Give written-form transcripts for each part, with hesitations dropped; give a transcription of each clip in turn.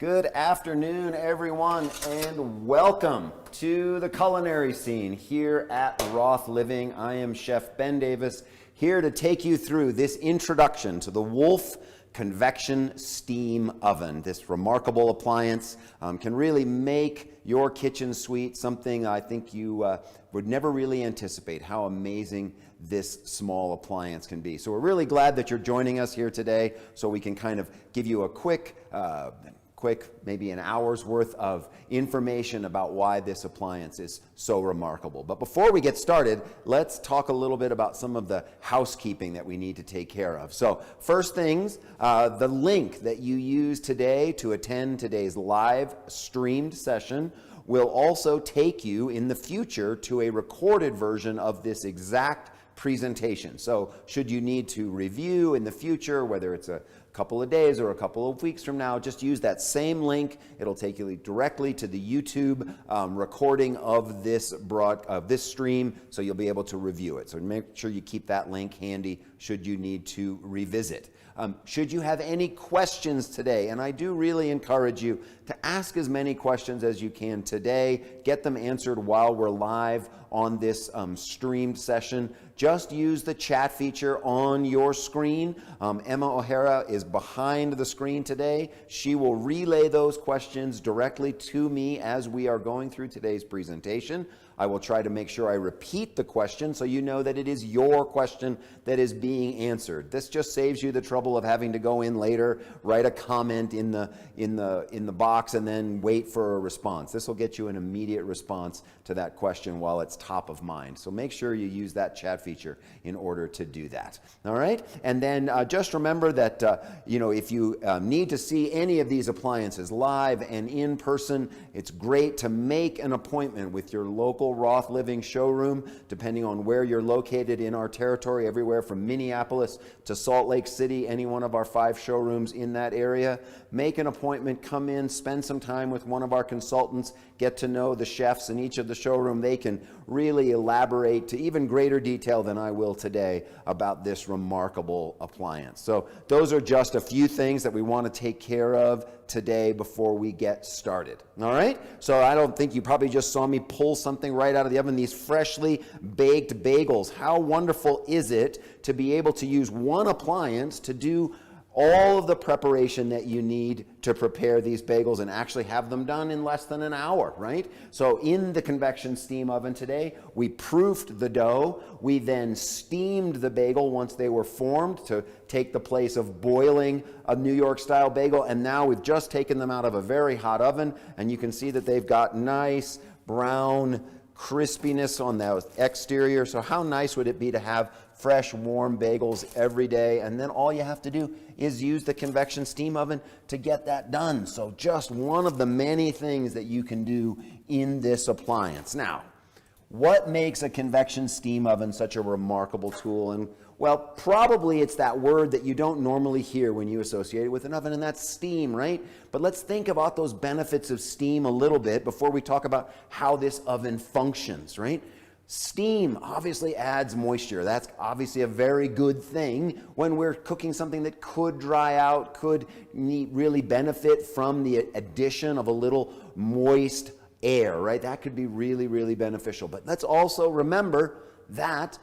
Good afternoon, everyone, and welcome to the culinary scene here at Roth Living. I am Chef Ben Davis, here to take you through this introduction to the Wolf Convection Steam Oven. This remarkable appliance can really make your kitchen suite something I think you would never really anticipate how amazing this small appliance can be. So we're really glad that you're joining us here today so we can kind of give you a quick, maybe an hour's worth of information about why this appliance is so remarkable. But before we get started, let's talk a little bit about some of the housekeeping that we need to take care of. So first things, the link that you use today to attend today's live streamed session will also take you in the future to a recorded version of this exact presentation. So should you need to review in the future, whether it's a couple of days or a couple of weeks from now, just use that same link. It'll take you directly to the YouTube recording of this stream, so you'll be able to review it. So make sure you keep that link handy should you need to revisit. Should you have any questions today, and I do really encourage you to ask as many questions as you can today, get them answered while we're live on this streamed session. Just use the chat feature on your screen. Emma O'Hara is behind the screen today. She will relay those questions directly to me as we are going through today's presentation. I will try to make sure I repeat the question so you know that it is your question that is being answered. This just saves you the trouble of having to go in later, write a comment in the box, and then wait for a response. This will get you an immediate response to that question while it's top of mind. So make sure you use that chat feature in order to do that. All right? And then just remember that if you need to see any of these appliances live and in person, it's great to make an appointment with your local Roth Living showroom, depending on where you're located in our territory, everywhere from Minneapolis to Salt Lake City, any one of our 5 showrooms in that area. Make an appointment, come in, spend some time with one of our consultants, get to know the chefs in each of the showroom. They can really elaborate to even greater detail than I will today about this remarkable appliance. So those are just a few things that we want to take care of today before we get started. All right? So I don't think you probably just saw me pull something right out of the oven, these freshly baked bagels. How wonderful is it to be able to use one appliance to do all of the preparation that you need to prepare these bagels and actually have them done in less than an hour, right? So in the convection steam oven today, we proofed the dough. We then steamed the bagel once they were formed to take the place of boiling a New York style bagel. And now we've just taken them out of a very hot oven, and you can see that they've got nice brown crispiness on the exterior. So how nice would it be to have fresh, warm bagels every day? And then all you have to do is use the convection steam oven to get that done. So just one of the many things that you can do in this appliance. Now, what makes a convection steam oven such a remarkable tool? And well, probably it's that word that you don't normally hear when you associate it with an oven, and that's steam, right? But let's think about those benefits of steam a little bit before we talk about how this oven functions, right? Steam obviously adds moisture. That's obviously a very good thing when we're cooking something that could dry out, could really benefit from the addition of a little moist air, right? That could be really, really beneficial. But let's also remember that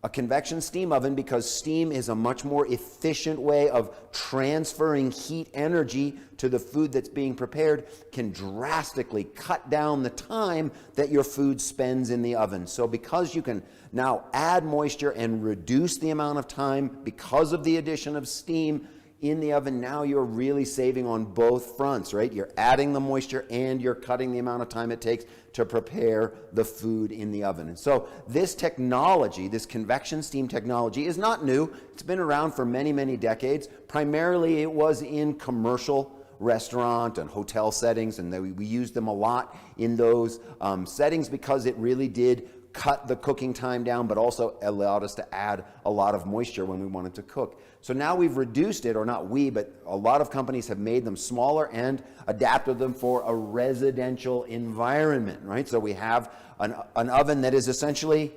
a convection steam oven, because steam is a much more efficient way of transferring heat energy to the food that's being prepared, can drastically cut down the time that your food spends in the oven. So because you can now add moisture and reduce the amount of time because of the addition of steam in the oven, now you're really saving on both fronts, right? You're adding the moisture and you're cutting the amount of time it takes to prepare the food in the oven. And so this technology, this convection steam technology, is not new. It's been around for many, many decades. Primarily it was in commercial restaurant and hotel settings, and we used them a lot in those settings because it really did cut the cooking time down, but also allowed us to add a lot of moisture when we wanted to cook. So now we've reduced it, or not we, but a lot of companies have made them smaller and adapted them for a residential environment, right? So we have an oven that is essentially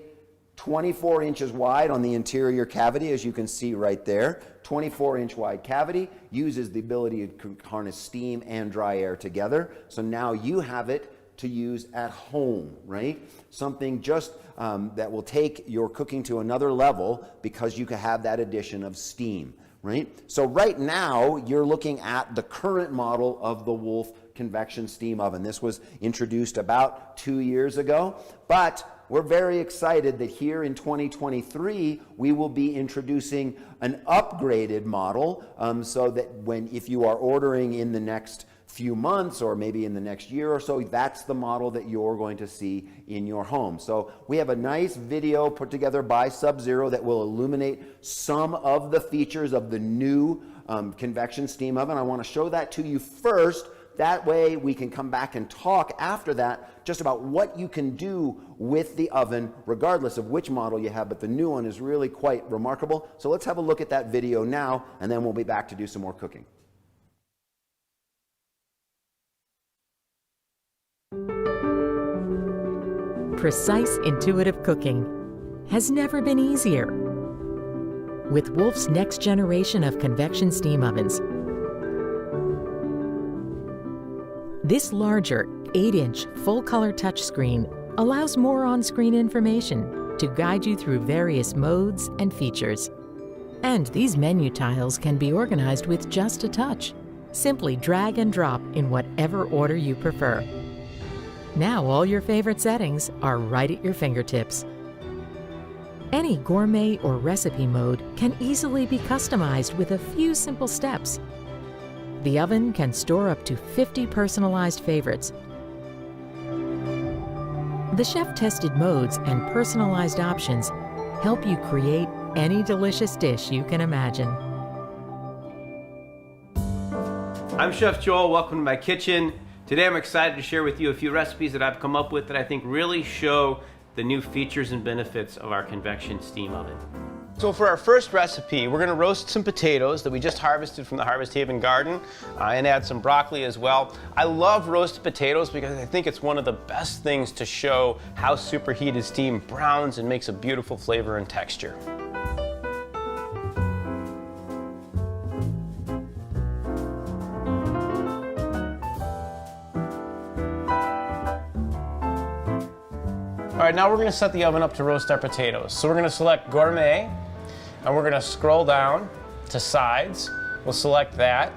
24 inches wide on the interior cavity, as you can see right there, 24-inch wide cavity, uses the ability to harness steam and dry air together. So now you have it to use at home, right? Something just that will take your cooking to another level because you can have that addition of steam, right? So right now you're looking at the current model of the Wolf convection steam oven. This was introduced about 2 years ago, but we're very excited that here in 2023 we will be introducing an upgraded model, so that if you are ordering in the next few months or maybe in the next year or so, that's the model that you're going to see in your home. So we have a nice video put together by Sub-Zero that will illuminate some of the features of the new convection steam oven. I want to show that to you first. That way we can come back and talk after that just about what you can do with the oven regardless of which model you have, but the new one is really quite remarkable. So let's have a look at that video now, and then we'll be back to do some more cooking. Precise, intuitive cooking has never been easier. With Wolf's next generation of convection steam ovens, this larger 8-inch full-color touchscreen allows more on-screen information to guide you through various modes and features. And these menu tiles can be organized with just a touch. Simply drag and drop in whatever order you prefer. Now all your favorite settings are right at your fingertips. Any gourmet or recipe mode can easily be customized with a few simple steps. The oven can store up to 50 personalized favorites. The chef-tested modes and personalized options help you create any delicious dish you can imagine. I'm Chef Joel, welcome to my kitchen. Today I'm excited to share with you a few recipes that I've come up with that I think really show the new features and benefits of our convection steam oven. So for our first recipe, we're going to roast some potatoes that we just harvested from the Harvest Haven garden, and add some broccoli as well. I love roasted potatoes because I think it's one of the best things to show how superheated steam browns and makes a beautiful flavor and texture. All right, now we're gonna set the oven up to roast our potatoes. So we're gonna select Gourmet, and we're gonna scroll down to Sides. We'll select that,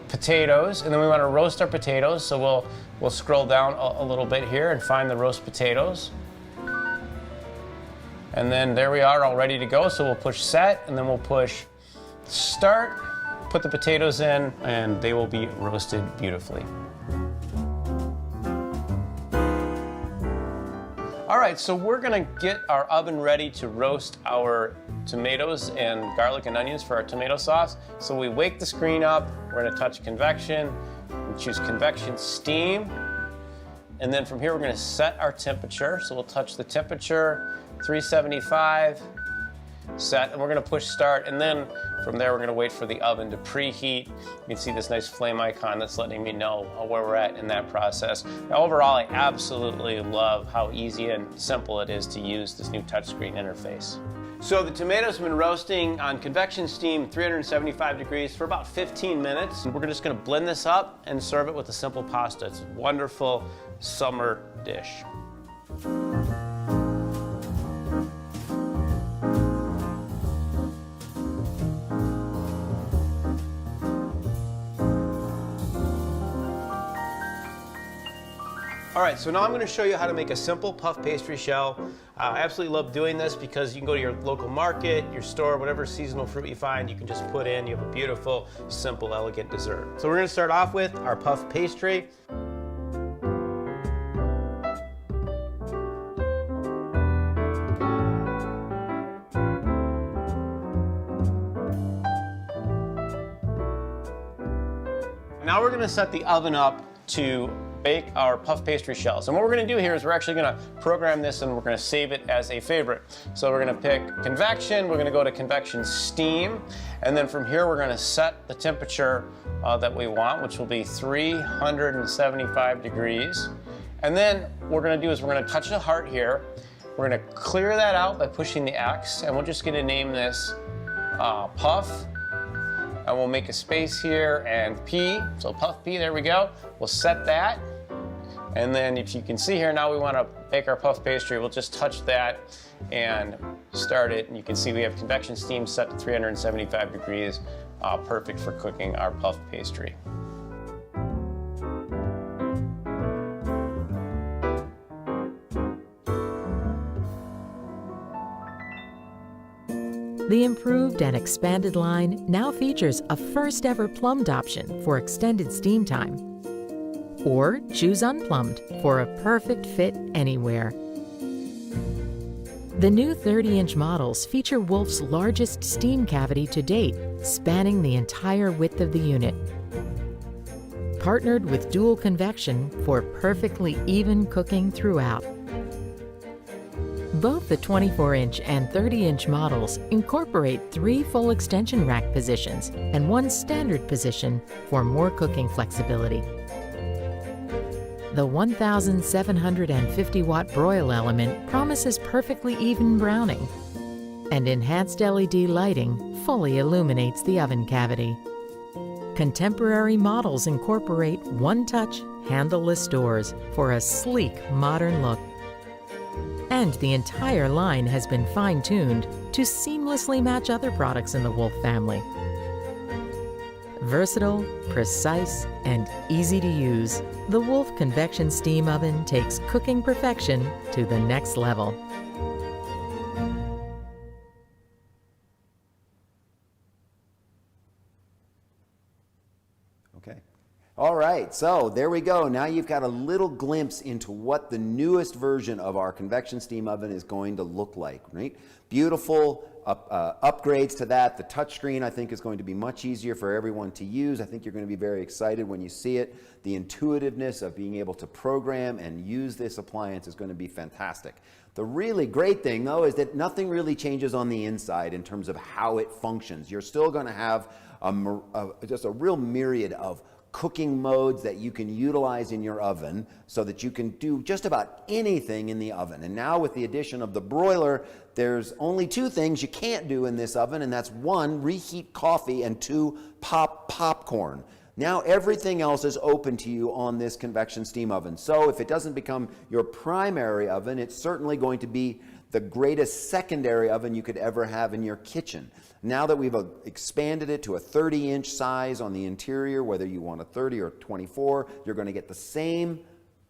Potatoes, and then we wanna roast our potatoes, so we'll scroll down a little bit here and find the roast potatoes. And then there we are, all ready to go. So we'll push Set, and then we'll push Start, put the potatoes in, and they will be roasted beautifully. All right, so we're gonna get our oven ready to roast our tomatoes and garlic and onions for our tomato sauce. So we wake the screen up, we're gonna touch convection, we choose convection steam, and then from here we're gonna set our temperature. So we'll touch the temperature, 375, set, and we're gonna push Start, and then from there we're gonna wait for the oven to preheat. You can see this nice flame icon that's letting me know where we're at in that process. Now overall, I absolutely love how easy and simple it is to use this new touchscreen interface. So the tomatoes have been roasting on convection steam, 375 degrees for about 15 minutes. We're just gonna blend this up and serve it with a simple pasta. It's a wonderful summer dish. All right, so now I'm going to show you how to make a simple puff pastry shell. I absolutely love doing this because you can go to your local market, your store, whatever seasonal fruit you find, you can just put in. You have a beautiful, simple, elegant dessert. So we're going to start off with our puff pastry. Now we're going to set the oven up to bake our puff pastry shells. And what we're going to do here is we're actually going to program this and we're going to save it as a favorite. So we're going to pick convection, we're going to go to convection steam, and then from here we're going to set the temperature that we want, which will be 375 degrees. And then what we're going to do is we're going to touch the heart here. We're going to clear that out by pushing the X, and we're just going to name this puff and we'll make a space here and P, so puff P, there we go. We'll set that. And then if you can see here, now we want to bake our puff pastry. We'll just touch that and start it. And you can see we have convection steam set to 375 degrees, perfect for cooking our puff pastry. The improved and expanded line now features a first-ever plumbed option for extended steam time. Or choose unplumbed for a perfect fit anywhere. The new 30-inch models feature Wolf's largest steam cavity to date, spanning the entire width of the unit. Partnered with dual convection for perfectly even cooking throughout. Both the 24-inch and 30-inch models incorporate 3 full extension rack positions and 1 standard position for more cooking flexibility. The 1,750-watt broil element promises perfectly even browning, and enhanced LED lighting fully illuminates the oven cavity. Contemporary models incorporate one-touch, handleless doors for a sleek, modern look. And the entire line has been fine-tuned to seamlessly match other products in the Wolf family. Versatile, precise, and easy to use, the Wolf Convection Steam Oven takes cooking perfection to the next level. Okay. All right, so there we go. Now you've got a little glimpse into what the newest version of our convection steam oven is going to look like, right? Beautiful upgrades to that. The touchscreen, I think, is going to be much easier for everyone to use. I think you're going to be very excited when you see it. The intuitiveness of being able to program and use this appliance is going to be fantastic. The really great thing, though, is that nothing really changes on the inside in terms of how it functions. You're still going to have just a real myriad of cooking modes that you can utilize in your oven so that you can do just about anything in the oven. And now with the addition of the broiler, there's only 2 things you can't do in this oven, and that's 1, reheat coffee, and 2, pop popcorn. Now everything else is open to you on this convection steam oven. So if it doesn't become your primary oven, it's certainly going to be the greatest secondary oven you could ever have in your kitchen. Now that we've expanded it to a 30-inch size on the interior, whether you want a 30 or 24, you're going to get the same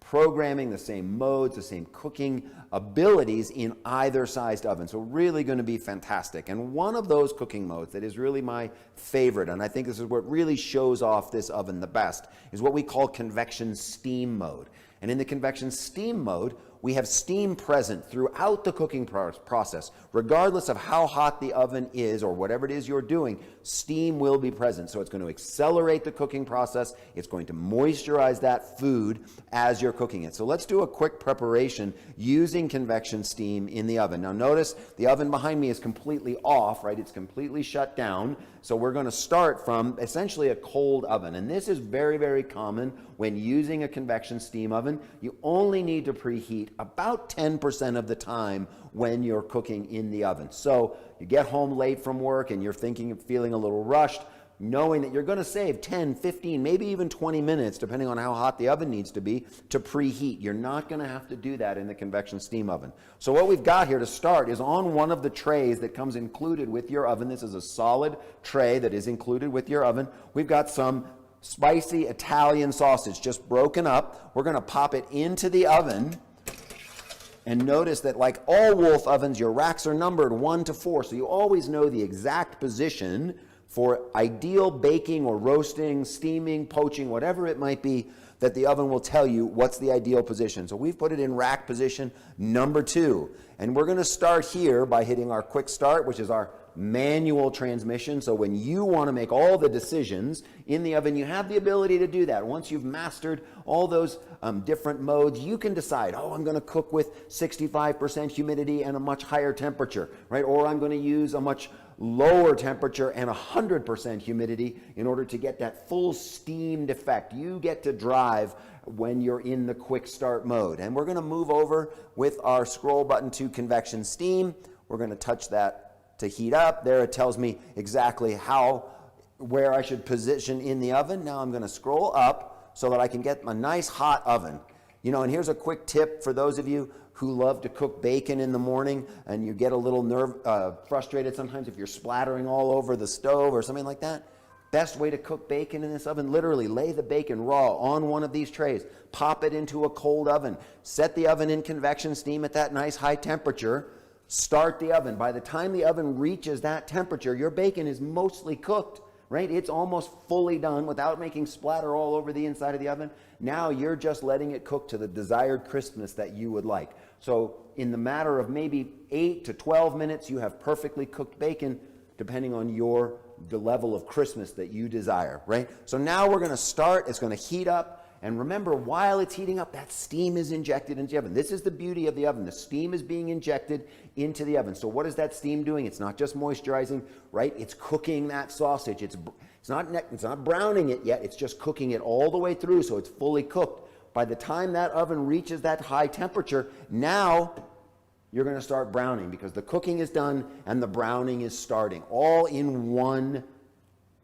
programming, the same modes, the same cooking abilities in either sized oven. So really going to be fantastic. And one of those cooking modes that is really my favorite, and I think this is what really shows off this oven the best, is what we call convection steam mode. And in the convection steam mode, we have steam present throughout the cooking process. Regardless of how hot the oven is or whatever it is you're doing, steam will be present. So it's going to accelerate the cooking process. It's going to moisturize that food as you're cooking it. So let's do a quick preparation using convection steam in the oven. Now notice the oven behind me is completely off, right? It's completely shut down. So we're going to start from essentially a cold oven. And this is very, very common when using a convection steam oven. You only need to preheat about 10% of the time when you're cooking in the oven. So you get home late from work and you're feeling a little rushed, knowing that you're going to save 10, 15, maybe even 20 minutes, depending on how hot the oven needs to be, to preheat. You're not going to have to do that in the convection steam oven. So what we've got here to start is on one of the trays that comes included with your oven. This is a solid tray that is included with your oven. We've got some spicy Italian sausage just broken up. We're going to pop it into the oven. And notice that, like all Wolf ovens, your racks are numbered 1 to 4, so you always know the exact position for ideal baking or roasting, steaming, poaching, whatever it might be, that the oven will tell you what's the ideal position. So we've put it in rack position number 2. And we're going to start here by hitting our quick start, which is our manual transmission. So when you want to make all the decisions in the oven, you have the ability to do that. Once you've mastered all those different modes, you can decide, oh, I'm going to cook with 65% humidity and a much higher temperature, right? Or I'm going to use a much lower temperature and 100% humidity in order to get that full steamed effect. You get to drive when you're in the quick start mode. And we're going to move over with our scroll button to convection steam. We're going to touch that to heat up. There it tells me exactly how where I should position in the oven. Now I'm going to scroll up so that I can get a nice hot oven. You know, and here's a quick tip for those of you who love to cook bacon in the morning and you get a little frustrated sometimes if you're splattering all over the stove or something like that. Best way to cook bacon in this oven, literally lay the bacon raw on one of these trays, pop it into a cold oven, set the oven in convection steam at that nice high temperature, start the oven. By the time the oven reaches that temperature, your bacon is mostly cooked, right? It's almost fully done without making splatter all over the inside of the oven. Now you're just letting it cook to the desired crispness that you would like. So in the matter of maybe 8 to 12 minutes, you have perfectly cooked bacon, depending on the level of crispness that you desire, right? So now we're going to start. It's going to heat up. And remember, while it's heating up, that steam is injected into the oven. This is the beauty of the oven. The steam is being injected into the oven. So what is that steam doing? It's not just moisturizing, right? It's cooking that sausage. It's not browning it yet. It's just cooking it all the way through so it's fully cooked. By the time that oven reaches that high temperature, now you're going to start browning because the cooking is done and the browning is starting, all in one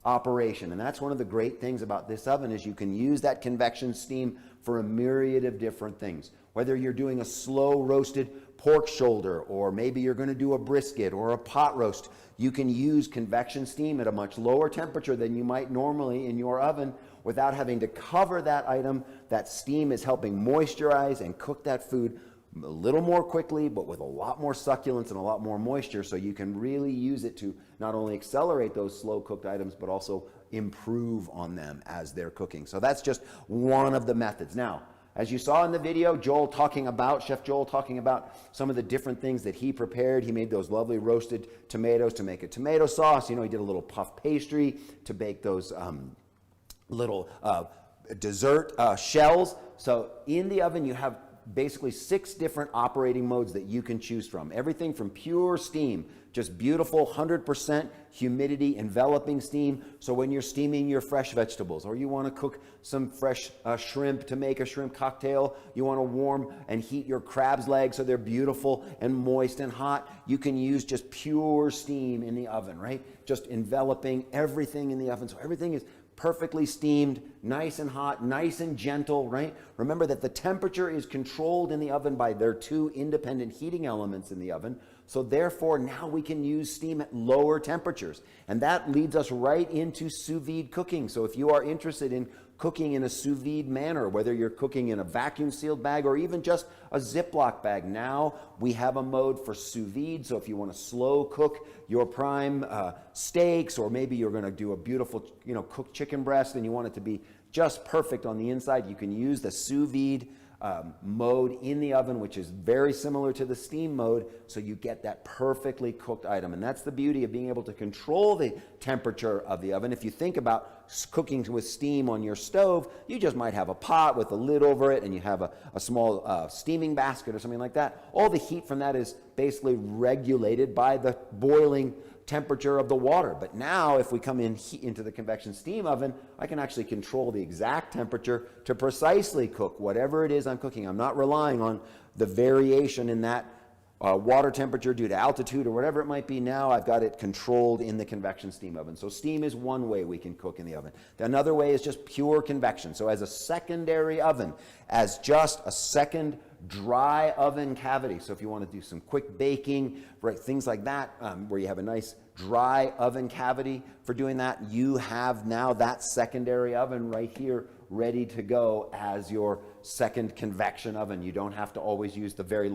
operation. And that's one of the great things about this oven is you can use that convection steam for a myriad of different things. Whether you're doing a slow roasted pork shoulder, or maybe you're going to do a brisket or a pot roast, you can use convection steam at a much lower temperature than you might normally in your oven without having to cover that item. That steam is helping moisturize and cook that food a little more quickly, but with a lot more succulence and a lot more moisture, so you can really use it to not only accelerate those slow cooked items, but also improve on them as they're cooking. So that's just one of the methods. Now, as you saw in the video, Chef Joel talking about some of the different things that he prepared. He made those lovely roasted tomatoes to make a tomato sauce. You know, he did a little puff pastry to bake those little dessert shells. So in the oven, you have basically 6 different operating modes that you can choose from. Everything from pure steam, just beautiful 100% humidity enveloping steam. So when you're steaming your fresh vegetables, or you want to cook some fresh shrimp to make a shrimp cocktail, you want to warm and heat your crab's legs so they're beautiful and moist and hot, you can use just pure steam in the oven, right? Just enveloping everything in the oven. So everything is perfectly steamed, nice and hot, nice and gentle, right? Remember that the temperature is controlled in the oven by their 2 independent heating elements in the oven. So therefore, now we can use steam at lower temperatures. And that leads us right into sous vide cooking. So if you are interested in cooking in a sous vide manner, whether you're cooking in a vacuum sealed bag or even just a Ziploc bag, now we have a mode for sous vide. So if you want to slow cook your prime steaks, or maybe you're going to do a beautiful, cooked chicken breast and you want it to be just perfect on the inside, you can use the sous vide mode in the oven, which is very similar to the steam mode, so you get that perfectly cooked item. And that's the beauty of being able to control the temperature of the oven. If you think about cooking with steam on your stove, you just might have a pot with a lid over it and you have a small steaming basket or something like that. All the heat from that is basically regulated by the boiling temperature of the water. But now if we come into the convection steam oven, I can actually control the exact temperature to precisely cook whatever it is I'm cooking. I'm not relying on the variation in that water temperature due to altitude or whatever it might be. Now I've got it controlled in the convection steam oven. So steam is one way we can cook in the oven. Another way is just pure convection. So as a secondary oven, as just a second dry oven cavity. So if you want to do some quick baking, right, things like that, where you have a nice dry oven cavity for doing that, you have now that secondary oven right here ready to go as your second convection oven. You don't have to always use the very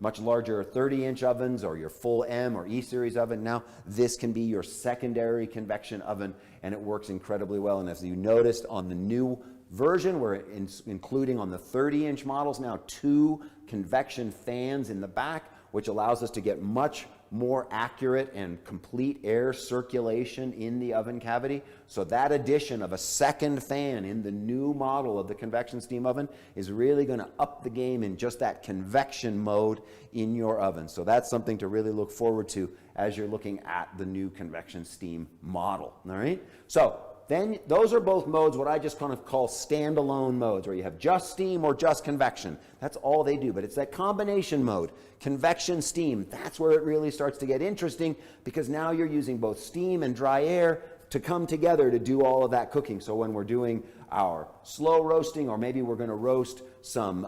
much larger 30-inch ovens or your full M or E series oven. Now this can be your secondary convection oven, and it works incredibly well. And as you noticed on the new version, we're including on the 30-inch models now 2 convection fans in the back, which allows us to get much more accurate and complete air circulation in the oven cavity. So that addition of a second fan in the new model of the convection steam oven is really going to up the game in just that convection mode in your oven. So that's something to really look forward to as you're looking at the new convection steam model. All right? So then those are both modes, what I just kind of call standalone modes, where you have just steam or just convection. That's all they do, but it's that combination mode, convection, steam. That's where it really starts to get interesting, because now you're using both steam and dry air to come together to do all of that cooking. So when we're doing our slow roasting, or maybe we're going to roast some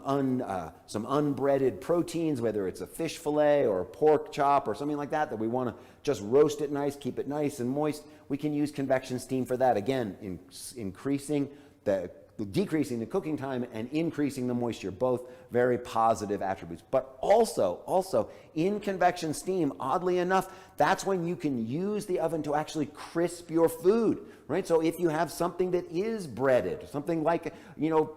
unbreaded proteins, whether it's a fish fillet or a pork chop or something like that we want to just roast it nice, keep it nice and moist, we can use convection steam for that. Again, decreasing the cooking time and increasing the moisture, both very positive attributes. But also in convection steam, oddly enough, that's when you can use the oven to actually crisp your food, right? So if you have something that is breaded, something like,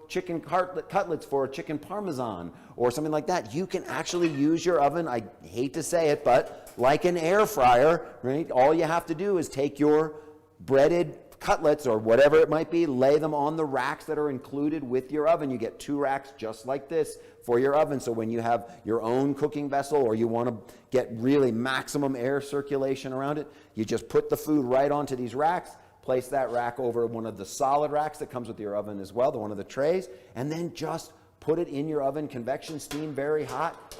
chicken cutlets for a chicken parmesan or something like that, you can actually use your oven, I hate to say it, but like an air fryer, right? All you have to do is take your breaded cutlets or whatever it might be, lay them on the racks that are included with your oven. You get 2 racks just like this for your oven. So when you have your own cooking vessel or you want to get really maximum air circulation around it, you just put the food right onto these racks, place that rack over one of the solid racks that comes with your oven as well, one of the trays, and then just put it in your oven, convection steam, very hot.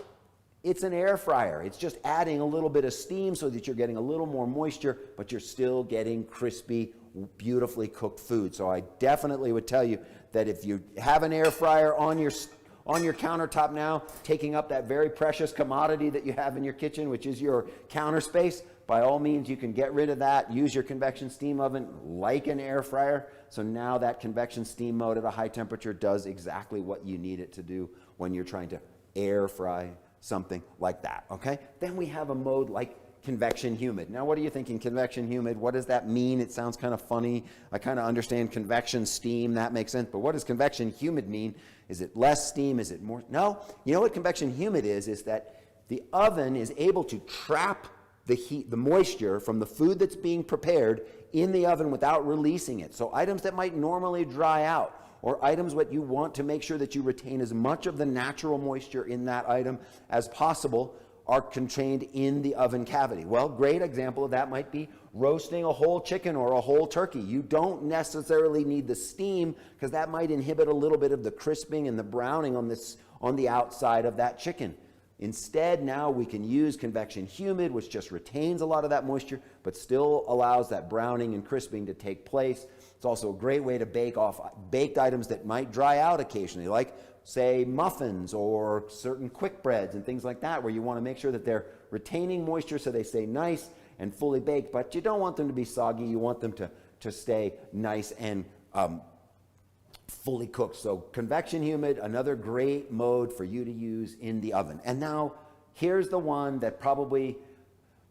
It's an air fryer. It's just adding a little bit of steam so that you're getting a little more moisture, but you're still getting crispy, beautifully cooked food. So I definitely would tell you that if you have an air fryer on your countertop now, taking up that very precious commodity that you have in your kitchen, which is your counter space, by all means you can get rid of that, use your convection steam oven like an air fryer. So now that convection steam mode at a high temperature does exactly what you need it to do when you're trying to air fry something like that, okay? Then we have a mode like convection humid. Now, what are you thinking, convection humid? What does that mean? It sounds kind of funny. I kind of understand convection steam. That makes sense. But what does convection humid mean? Is it less steam? Is it more? No. You know what convection humid is that the oven is able to trap the heat, the moisture from the food that's being prepared in the oven without releasing it. So items that might normally dry out, or items what you want to make sure that you retain as much of the natural moisture in that item as possible, are contained in the oven cavity. Well, great example of that might be roasting a whole chicken or a whole turkey. You don't necessarily need the steam because that might inhibit a little bit of the crisping and the browning on the outside of that chicken. Instead, now we can use convection humid, which just retains a lot of that moisture, but still allows that browning and crisping to take place. It's also a great way to bake off baked items that might dry out occasionally, like say muffins or certain quick breads and things like that, where you want to make sure that they're retaining moisture so they stay nice and fully baked, but you don't want them to be soggy. You want them to stay nice and fully cooked. So convection humid, another great mode for you to use in the oven. And now here's the one that probably,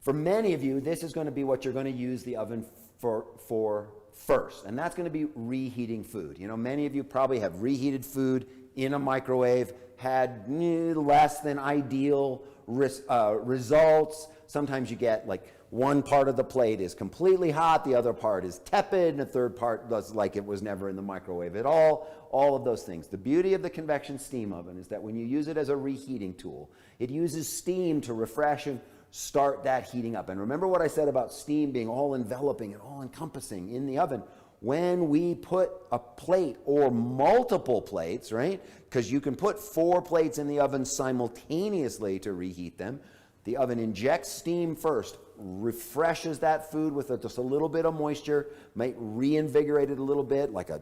for many of you, this is going to be what you're going to use the oven for first, and that's going to be reheating food. Many of you probably have reheated food in a microwave, had less than ideal results. Sometimes you get like one part of the plate is completely hot, the other part is tepid, and the third part does like it was never in the microwave at all of those things. The beauty of the convection steam oven is that when you use it as a reheating tool, it uses steam to refresh and start that heating up. And remember what I said about steam being all enveloping and all encompassing in the oven. When we put a plate or multiple plates, right? Because you can put 4 plates in the oven simultaneously to reheat them. The oven injects steam first, refreshes that food with just a little bit of moisture, might reinvigorate it a little bit, like a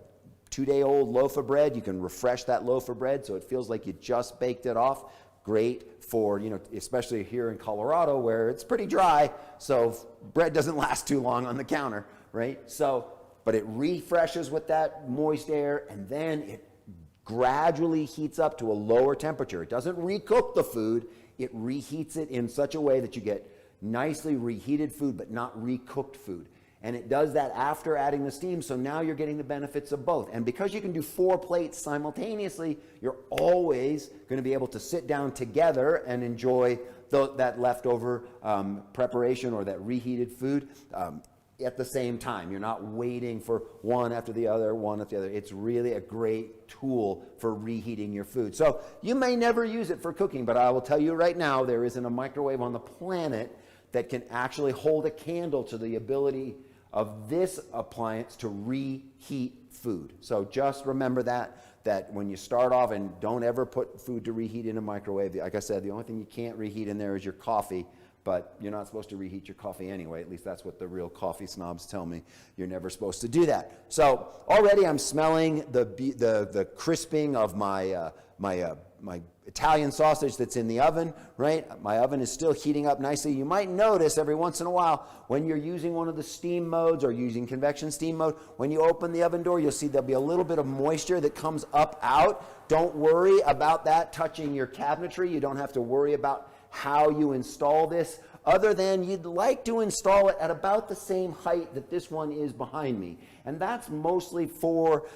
2-day-old loaf of bread. You can refresh that loaf of bread so it feels like you just baked it off. Great for, especially here in Colorado where it's pretty dry, so bread doesn't last too long on the counter, right? But it refreshes with that moist air, and then it gradually heats up to a lower temperature. It doesn't recook the food, it reheats it in such a way that you get nicely reheated food, but not recooked food. And it does that after adding the steam, so now you're getting the benefits of both. And because you can do 4 plates simultaneously, you're always going to be able to sit down together and enjoy that leftover preparation or that reheated food at the same time. You're not waiting for one after the other. It's really a great tool for reheating your food. So you may never use it for cooking, but I will tell you right now, there isn't a microwave on the planet that can actually hold a candle to the ability of this appliance to reheat food. So just remember that when you start off, and don't ever put food to reheat in a microwave. Like I said, the only thing you can't reheat in there is your coffee. but you're not supposed to reheat your coffee anyway. At least that's what the real coffee snobs tell me. You're never supposed to do that. So already I'm smelling the crisping of my my Italian sausage that's in the oven, right? My oven is still heating up nicely. You might notice every once in a while when you're using one of the steam modes or using convection steam mode, when you open the oven door, you'll see there'll be a little bit of moisture that comes up out. Don't worry about that touching your cabinetry. You don't have to worry about how you install this, other than you'd like to install it at about the same height that this one is behind me. And that's mostly for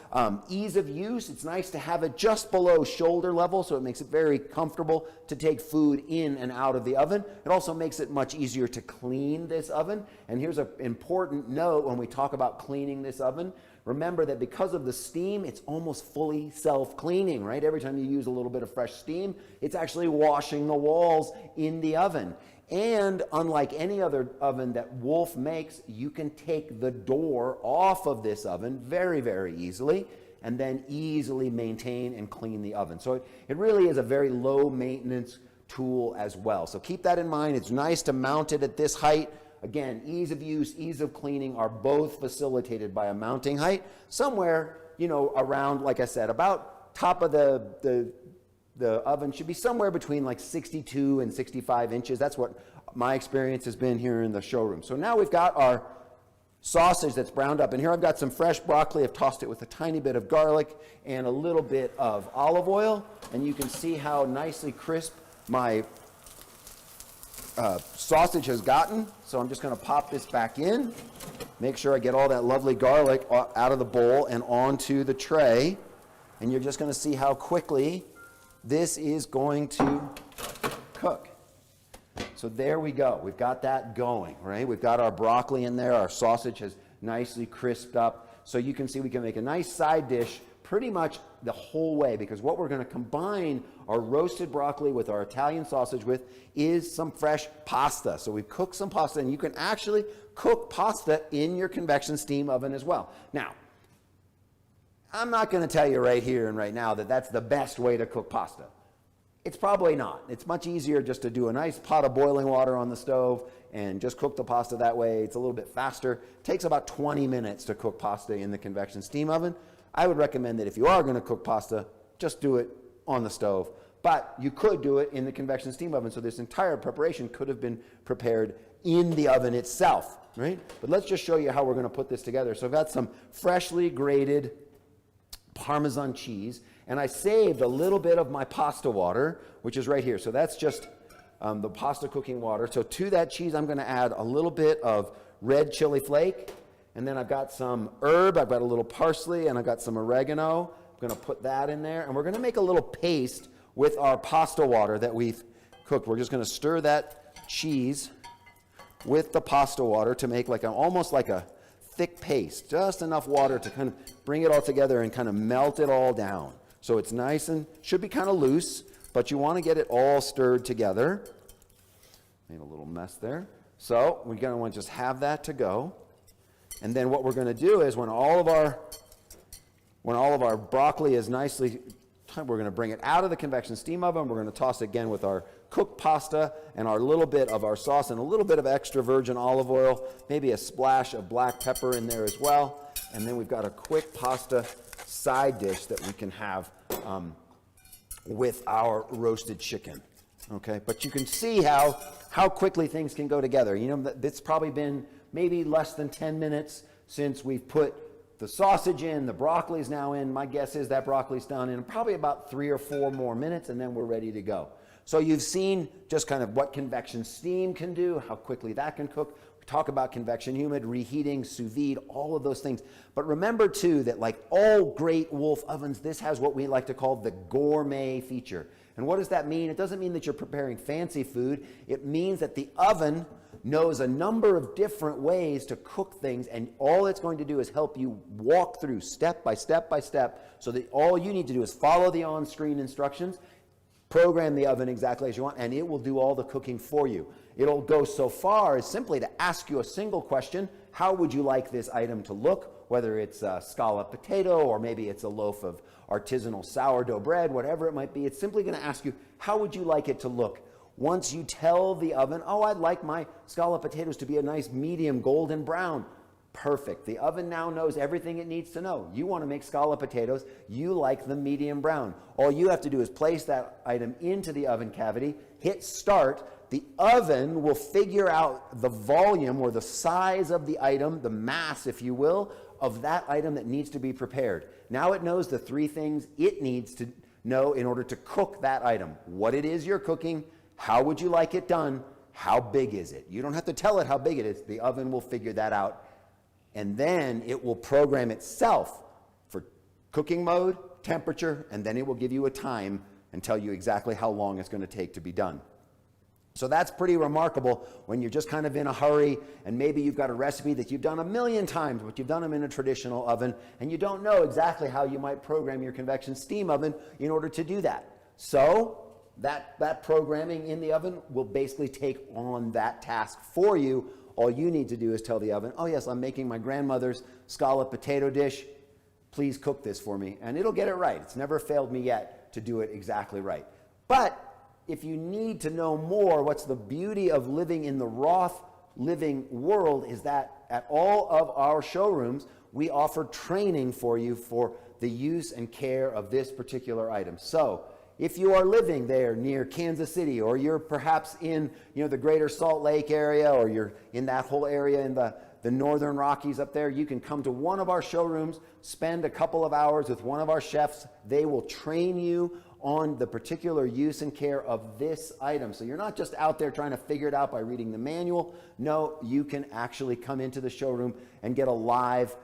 ease of use. It's nice to have it just below shoulder level, so it makes it very comfortable to take food in and out of the oven. It also makes it much easier to clean this oven. And here's an important note when we talk about cleaning this oven. Remember that because of the steam, it's almost fully self-cleaning, right? Every time you use a little bit of fresh steam, it's actually washing the walls in the oven. And unlike any other oven that Wolf makes, you can take the door off of this oven very, very easily and then easily maintain and clean the oven. So it really is a very low maintenance tool as well. So keep that in mind. It's nice to mount it at this height. Again, ease of use, ease of cleaning are both facilitated by a mounting height somewhere, around, like I said, about top of the oven should be somewhere between like 62 and 65 inches. That's what my experience has been here in the showroom. So now we've got our sausage that's browned up. And here I've got some fresh broccoli. I've tossed it with a tiny bit of garlic and a little bit of olive oil. And you can see how nicely crisp my sausage has gotten. So I'm just going to pop this back in. Make sure I get all that lovely garlic out of the bowl and onto the tray. And you're just going to see how quickly this is going to cook. So there we go. We've got that going, right? We've got our broccoli in there. Our sausage has nicely crisped up. So you can see we can make a nice side dish pretty much the whole way, because what we're going to combine our roasted broccoli with our Italian sausage with is some fresh pasta. So we've cooked some pasta, and you can actually cook pasta in your convection steam oven as well. Now, I'm not going to tell you right here and right now that that's the best way to cook pasta. It's probably not. It's much easier just to do a nice pot of boiling water on the stove and just cook the pasta that way. It's a little bit faster. It takes about 20 minutes to cook pasta in the convection steam oven. I would recommend that if you are going to cook pasta, just do it on the stove. But you could do it in the convection steam oven, so this entire preparation could have been prepared in the oven itself, right? But let's just show you how we're going to put this together. So I've got some freshly grated Parmesan cheese, and I saved a little bit of my pasta water, which is right here. So that's just the pasta cooking water. So to that cheese, I'm going to add a little bit of red chili flake, and then I've got some herb. I've got a little parsley, and I've got some oregano. I'm going to put that in there, and we're going to make a little paste with our pasta water that we've cooked. We're just going to stir that cheese with the pasta water to make almost like a thick paste, just enough water to kind of bring it all together and kind of melt it all down. So it's nice and should be kind of loose, but you want to get it all stirred together. Made a little mess there. So we're going to want to just have that to go. And then what we're going to do is when all of our broccoli is nicely, we're going to bring it out of the convection steam oven. We're going to toss it again with our cooked pasta and our little bit of our sauce and a little bit of extra virgin olive oil, maybe a splash of black pepper in there as well. And then we've got a quick pasta side dish that we can have with our roasted chicken. Okay, but you can see how quickly things can go together. It's probably been maybe less than 10 minutes since we've put the sausage in, the broccoli's now in. My guess is that broccoli's done in probably about 3 or 4 more minutes, and then we're ready to go. So you've seen just kind of what convection steam can do, how quickly that can cook. We talk about convection humid, reheating, sous vide, all of those things. But remember too that like all great Wolf ovens, this has what we like to call the gourmet feature. And what does that mean? It doesn't mean that you're preparing fancy food. It means that the oven knows a number of different ways to cook things, and all it's going to do is help you walk through step by step by step, so that all you need to do is follow the on-screen instructions, program the oven exactly as you want, and it will do all the cooking for you. It'll go so far as simply to ask you a single question: how would you like this item to look? Whether it's a scalloped potato or maybe it's a loaf of artisanal sourdough bread, whatever it might be, it's simply going to ask you, how would you like it to look? Once you tell the oven, oh, I'd like my scalloped potatoes to be a nice medium golden brown, perfect. The oven now knows everything it needs to know. You want to make scalloped potatoes, you like them medium brown. All you have to do is place that item into the oven cavity, hit start. The oven will figure out the volume or the size of the item, the mass, if you will, of that item that needs to be prepared. Now it knows the 3 things it needs to know in order to cook that item. What it is you're cooking, how would you like it done, how big is it? You don't have to tell it how big it is. The oven will figure that out. And then it will program itself for cooking mode, temperature, and then it will give you a time and tell you exactly how long it's going to take to be done. So that's pretty remarkable when you're just kind of in a hurry and maybe you've got a recipe that you've done a million times, but you've done them in a traditional oven and you don't know exactly how you might program your convection steam oven in order to do that. So that programming in the oven will basically take on that task for you. All you need to do is tell the oven, oh yes, I'm making my grandmother's scalloped potato dish. Please cook this for me. And it'll get it right. It's never failed me yet to do it exactly right. But if you need to know more, what's the beauty of living in the Roth living world is that at all of our showrooms, we offer training for you for the use and care of this particular item. So if you are living there near Kansas City, or you're perhaps in the greater Salt Lake area, or you're in that whole area in the Northern Rockies up there, you can come to one of our showrooms, spend a couple of hours with one of our chefs. They will train you on the particular use and care of this item. So you're not just out there trying to figure it out by reading the manual. No, you can actually come into the showroom and get a live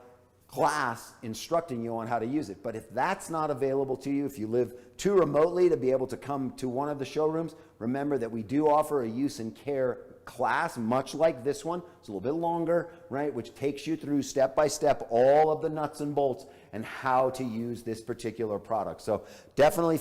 class instructing you on how to use it. But if that's not available to you, if you live too remotely to be able to come to one of the showrooms, remember that we do offer a use and care class, much like this one. It's a little bit longer, right, which takes you through step by step all of the nuts and bolts and how to use this particular product. So definitely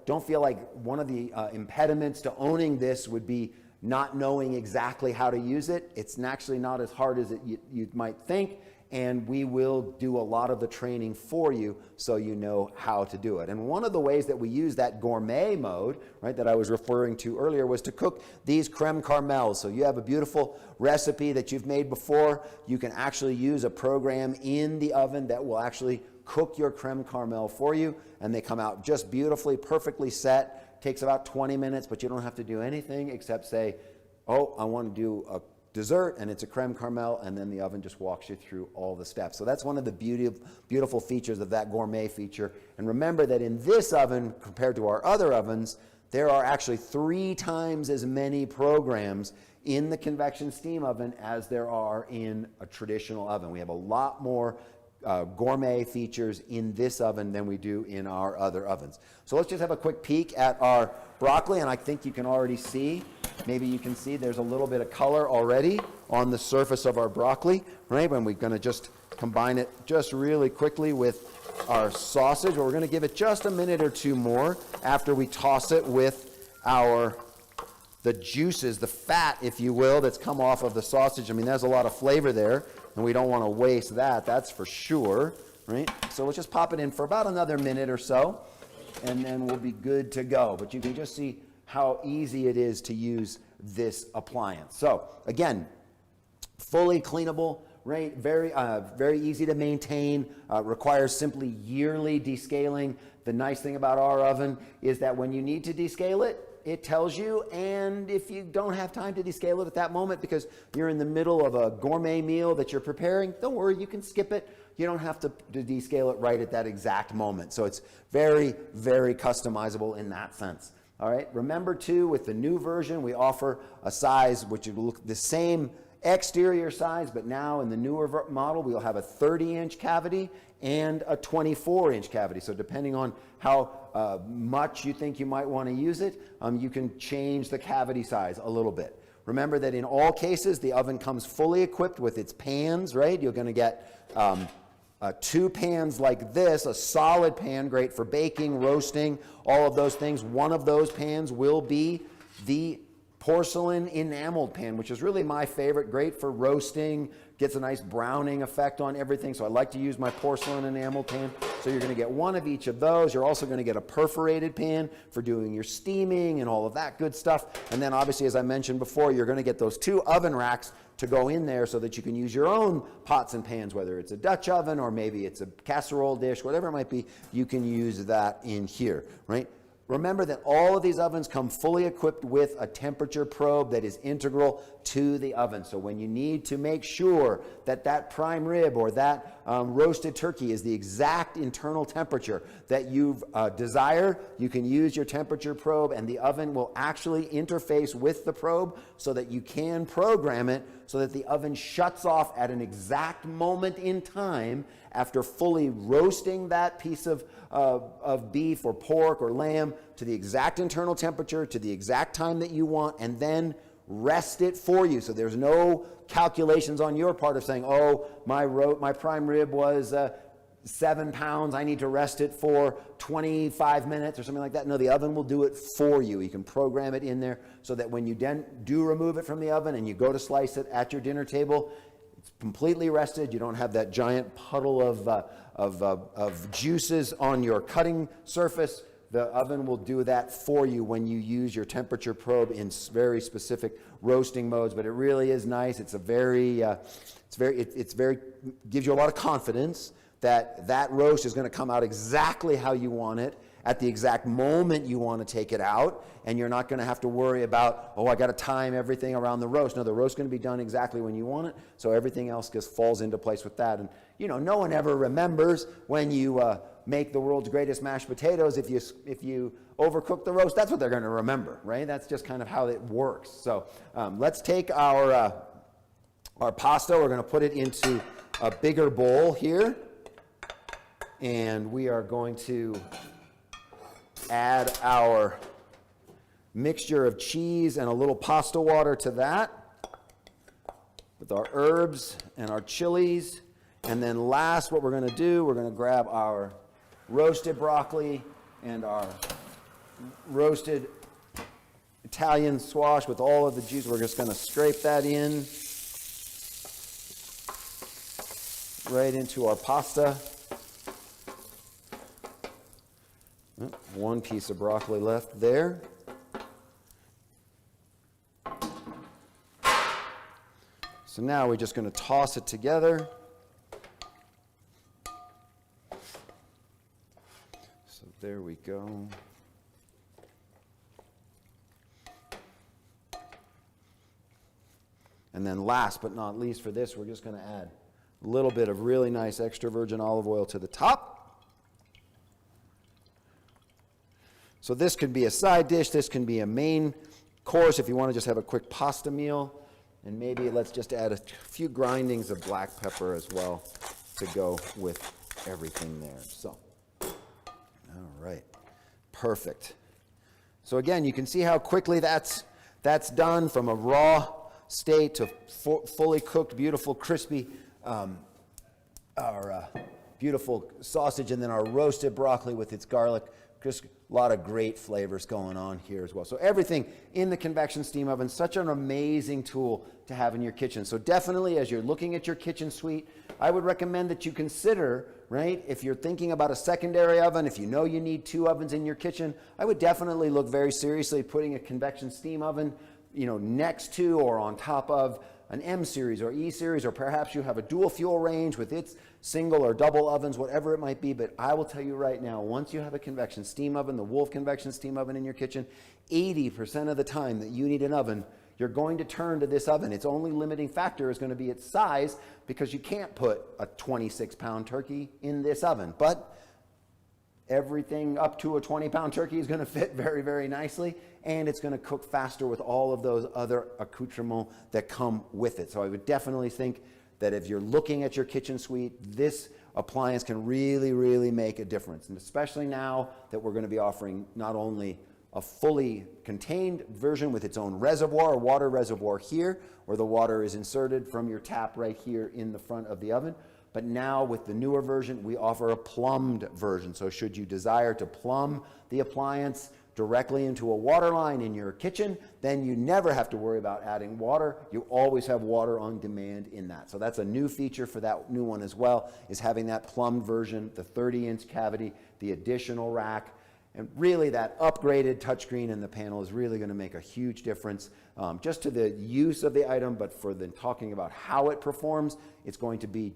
don't feel like one of the impediments to owning this would be not knowing exactly how to use it. It's actually not as hard as you might think, and we will do a lot of the training for you so you know how to do it. And one of the ways that we use that gourmet mode, right, that I was referring to earlier, was to cook these creme caramels. So you have a beautiful recipe that you've made before. You can actually use a program in the oven that will actually cook your creme caramel for you, and they come out just beautifully, perfectly set. Takes about 20 minutes, but you don't have to do anything except say, oh, I want to do a dessert, and it's a creme caramel, and then the oven just walks you through all the steps. So that's one of the beautiful features of that gourmet feature. And remember that in this oven, compared to our other ovens, there are actually 3 times as many programs in the convection steam oven as there are in a traditional oven. We have a lot more gourmet features in this oven than we do in our other ovens. So let's just have a quick peek at our broccoli, and I think you can already see, maybe you can see there's a little bit of color already on the surface of our broccoli, right? And we're going to just combine it just really quickly with our sausage. We're going to give it just a minute or 2 more after we toss it with the juices, the fat, if you will, that's come off of the sausage. I mean, there's a lot of flavor there, and we don't want to waste that, that's for sure, right? So let's just pop it in for about another minute or so, and then we'll be good to go. But you can just see how easy it is to use this appliance. So again, fully cleanable, right? Very easy to maintain, requires simply yearly descaling. The nice thing about our oven is that when you need to descale it, it tells you, and if you don't have time to descale it at that moment because you're in the middle of a gourmet meal that you're preparing, don't worry, you can skip it. You don't have to descale it right at that exact moment. So it's very, very customizable in that sense. All right, remember too, with the new version, we offer a size which will look the same exterior size, but now in the newer model, we'll have a 30-inch cavity and a 24-inch cavity. So depending on how much you think you might want to use it, you can change the cavity size a little bit. Remember that in all cases, the oven comes fully equipped with its pans, right? You're going to get 2 pans like this, a solid pan, great for baking, roasting, all of those things. One of those pans will be the porcelain enameled pan, which is really my favorite, great for roasting, gets a nice browning effect on everything. So I like to use my porcelain enamel pan. So you're going to get one of each of those. You're also going to get a perforated pan for doing your steaming and all of that good stuff. And then obviously, as I mentioned before, you're going to get those 2 oven racks to go in there so that you can use your own pots and pans, whether it's a Dutch oven or maybe it's a casserole dish, whatever it might be, you can use that in here, right? Remember that all of these ovens come fully equipped with a temperature probe that is integral to the oven. So when you need to make sure that that prime rib or that roasted turkey is the exact internal temperature that you've desire, you can use your temperature probe, and the oven will actually interface with the probe so that you can program it so that the oven shuts off at an exact moment in time after fully roasting that piece of beef or pork or lamb to the exact internal temperature, to the exact time that you want, and then rest it for you. So there's no calculations on your part of saying, oh, my prime rib was 7 pounds, I need to rest it for 25 minutes or something like that. No, the oven will do it for you. You can program it in there so that when you then do remove it from the oven and you go to slice it at your dinner table, it's completely rested. You don't have that giant puddle of juices on your cutting surface. The oven will do that for you when you use your temperature probe in very specific roasting modes. But it really is nice. It's gives you a lot of confidence that that roast is going to come out exactly how you want it at the exact moment you want to take it out, and you're not going to have to worry about, oh, I got to time everything around the roast. No, the roast's going to be done exactly when you want it, so everything else just falls into place with that. And you know, no one ever remembers when you make the world's greatest mashed potatoes. If you overcook the roast, that's what they're going to remember, right? That's just kind of how it works. So let's take our pasta. We're going to put it into a bigger bowl here, and we are going to add our mixture of cheese and a little pasta water to that with our herbs and our chilies. And then last, what we're going to do, we're going to grab our roasted broccoli and our roasted Italian squash with all of the juice. We're just going to scrape that in right into our pasta. One piece of broccoli left there. So now we're just going to toss it together. So there we go. And then last but not least for this, we're just going to add a little bit of really nice extra virgin olive oil to the top. So this could be a side dish, this can be a main course if you want to just have a quick pasta meal. And maybe let's just add a few grindings of black pepper as well to go with everything there. So, all right, perfect. So again, you can see how quickly that's done from a raw state to fully cooked, beautiful, crispy, our beautiful sausage, and then our roasted broccoli with its garlic. Just a lot of great flavors going on here as well. So everything in the convection steam oven, such an amazing tool to have in your kitchen. So definitely, as you're looking at your kitchen suite, I would recommend that you consider, right, if you're thinking about a secondary oven, if you know you need 2 ovens in your kitchen, I would definitely look very seriously at putting a convection steam oven, you know, next to or on top of an M series or E series, or perhaps you have a dual fuel range with its single or double ovens, whatever it might be. But I will tell you right now, once you have a convection steam oven, the Wolf convection steam oven in your kitchen, 80% of the time that you need an oven, you're going to turn to this oven. Its only limiting factor is going to be its size, because you can't put a 26-pound turkey in this oven. But everything up to a 20-pound turkey is going to fit very, very nicely, and it's going to cook faster with all of those other accoutrements that come with it. So I would definitely think that if you're looking at your kitchen suite, this appliance can really, really make a difference. And especially now that we're going to be offering not only a fully contained version with its own reservoir, a water reservoir here, where the water is inserted from your tap right here in the front of the oven, but now with the newer version, we offer a plumbed version. So should you desire to plumb the appliance directly into a water line in your kitchen, then you never have to worry about adding water. You always have water on demand in that. So that's a new feature for that new one as well, is having that plumbed version, the 30-inch cavity, the additional rack. And really that upgraded touchscreen in the panel is really going to make a huge difference just to the use of the item, but for the talking about how it performs, it's going to be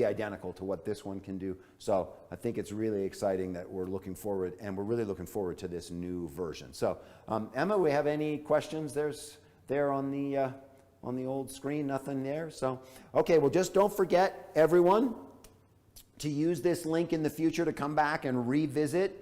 identical to what this one can do. So I think it's really exciting that we're looking forward, and we're really looking forward to this new version. So Emma, we have any questions? There on the old screen, nothing there. So, okay, well, just don't forget, everyone, to use this link in the future to come back and revisit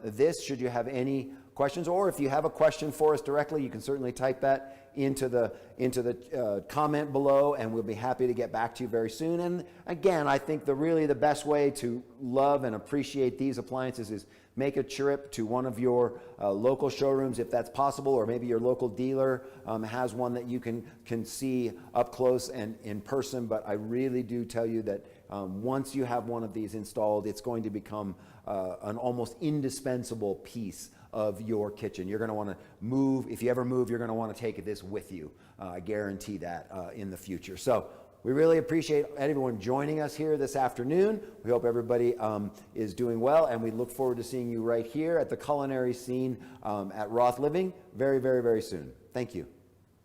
this, should you have any questions, or if you have a question for us directly, you can certainly type that into the comment below, and we'll be happy to get back to you very soon. And again, I think the best way to love and appreciate these appliances is make a trip to one of your local showrooms if that's possible, or maybe your local dealer has one that you can see up close and in person. But I really do tell you that once you have one of these installed, it's going to become an almost indispensable piece of your kitchen. You're going to want to move. If you ever move, you're going to want to take this with you. I guarantee that in the future. So we really appreciate everyone joining us here this afternoon. We hope everybody is doing well, and we look forward to seeing you right here at the culinary scene at Roth Living very, very, very soon. Thank you.